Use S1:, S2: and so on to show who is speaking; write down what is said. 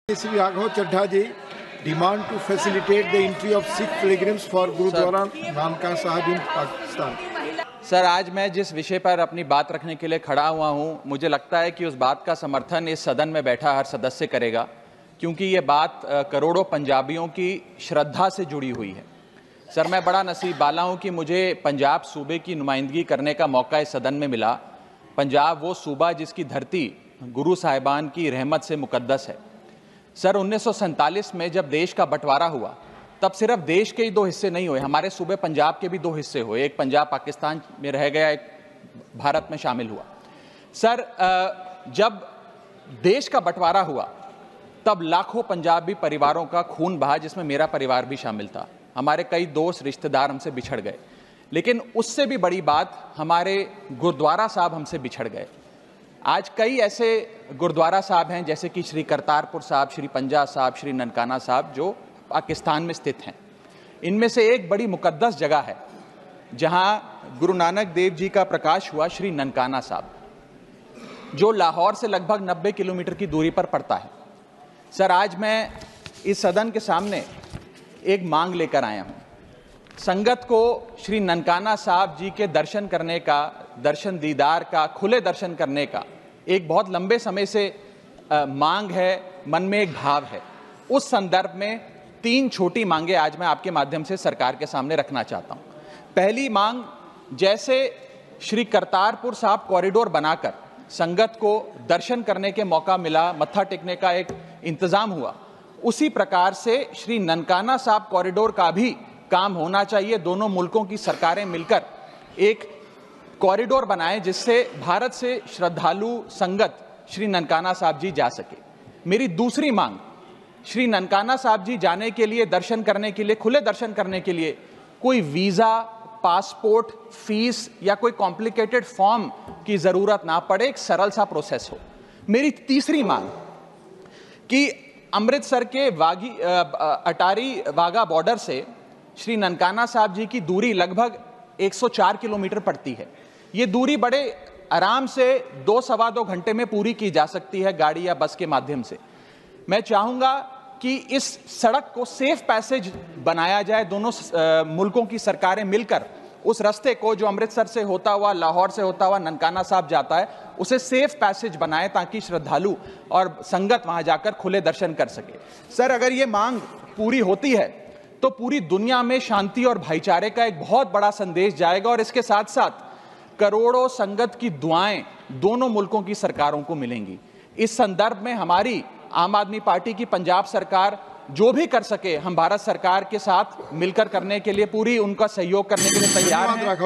S1: Shri Raghav Chadha ji demand to facilitate the entry of Sikh pilgrims for gurdwara Nankana Sahib in Pakistan.
S2: Sir, आज मैं जिस विषय पर अपनी बात रखने के लिए खड़ा हुआ हूं, मुझे लगता है कि उस बात का समर्थन इस सदन में बैठा हर सदस्य करेगा, क्योंकि ये बात करोड़ों पंजाबियों की श्रद्धा से जुड़ी हुई है। सर, मैं बड़ा नसीब वाला हूं कि मुझे पंजाब सूबे की नुमाइंदगी करने का मौका इस सदन में मिला। पंजाब वो सूबा जिसकी धरती गुरु साहिबान की रहमत से मुकद्दस है। सर, 1947 में जब देश का बंटवारा हुआ, तब सिर्फ देश के ही दो हिस्से नहीं हुए, हमारे सूबे पंजाब के भी दो हिस्से हुए। एक पंजाब पाकिस्तान में रह गया, एक भारत में शामिल हुआ। सर, जब देश का बंटवारा हुआ, तब लाखों पंजाबी परिवारों का खून बहा, जिसमें मेरा परिवार भी शामिल था। हमारे कई दोस्त रिश्तेदार हमसे बिछड़ गए, लेकिन उससे भी बड़ी बात, हमारे गुरुद्वारा साहब हमसे बिछड़ गए। आज कई ऐसे गुरुद्वारा साहब हैं, जैसे कि श्री करतारपुर साहब, श्री पंजा साहब, श्री ननकाना साहब, जो पाकिस्तान में स्थित हैं। इनमें से एक बड़ी मुकद्दस जगह है जहां गुरु नानक देव जी का प्रकाश हुआ, श्री ननकाना साहब, जो लाहौर से लगभग 90 किलोमीटर की दूरी पर पड़ता है। सर, आज मैं इस सदन के सामने एक मांग लेकर आया हूं। संगत को श्री ननकाना साहब जी के दर्शन करने का, दर्शन दीदार का, खुले दर्शन करने का एक बहुत लंबे समय से मांग है, मन में एक भाव है। उस संदर्भ में 3 छोटी मांगे आज मैं आपके माध्यम से सरकार के सामने रखना चाहता हूं। पहली मांग, जैसे श्री करतारपुर साहब कॉरिडोर बनाकर संगत को दर्शन करने के मौका मिला, मत्था टेकने का एक इंतजाम हुआ, उसी प्रकार से श्री ननकाना साहब कॉरिडोर का भी काम होना चाहिए। दोनों मुल्कों की सरकारें मिलकर एक कॉरिडोर बनाएं, जिससे भारत से श्रद्धालु संगत श्री ननकाना साहब जी जा सके। मेरी दूसरी मांग, श्री ननकाना साहब जी जाने के लिए, दर्शन करने के लिए, खुले दर्शन करने के लिए कोई वीजा, पासपोर्ट, फीस या कोई कॉम्प्लिकेटेड फॉर्म की जरूरत ना पड़े, एक सरल सा प्रोसेस हो। मेरी तीसरी मांग कि अमृतसर के अटारी वाघा बॉर्डर से श्री ननकाना साहब जी की दूरी लगभग 104 किलोमीटर पड़ती है। ये दूरी बड़े आराम से 2-2.25 घंटे में पूरी की जा सकती है, गाड़ी या बस के माध्यम से। मैं चाहूंगा कि इस सड़क को सेफ पैसेज बनाया जाए। दोनों मुल्कों की सरकारें मिलकर उस रास्ते को, जो अमृतसर से होता हुआ, लाहौर से होता हुआ ननकाना साहब जाता है, उसे सेफ पैसेज बनाएं, ताकि श्रद्धालु और संगत वहां जाकर खुले दर्शन कर सके। सर, अगर ये मांग पूरी होती है तो पूरी दुनिया में शांति और भाईचारे का एक बहुत बड़ा संदेश जाएगा, और इसके साथ साथ करोड़ों संगत की दुआएं दोनों मुल्कों की सरकारों को मिलेंगी। इस संदर्भ में हमारी आम आदमी पार्टी की पंजाब सरकार जो भी कर सके, हम भारत सरकार के साथ मिलकर करने के लिए, पूरी उनका सहयोग करने के लिए तैयार हैं।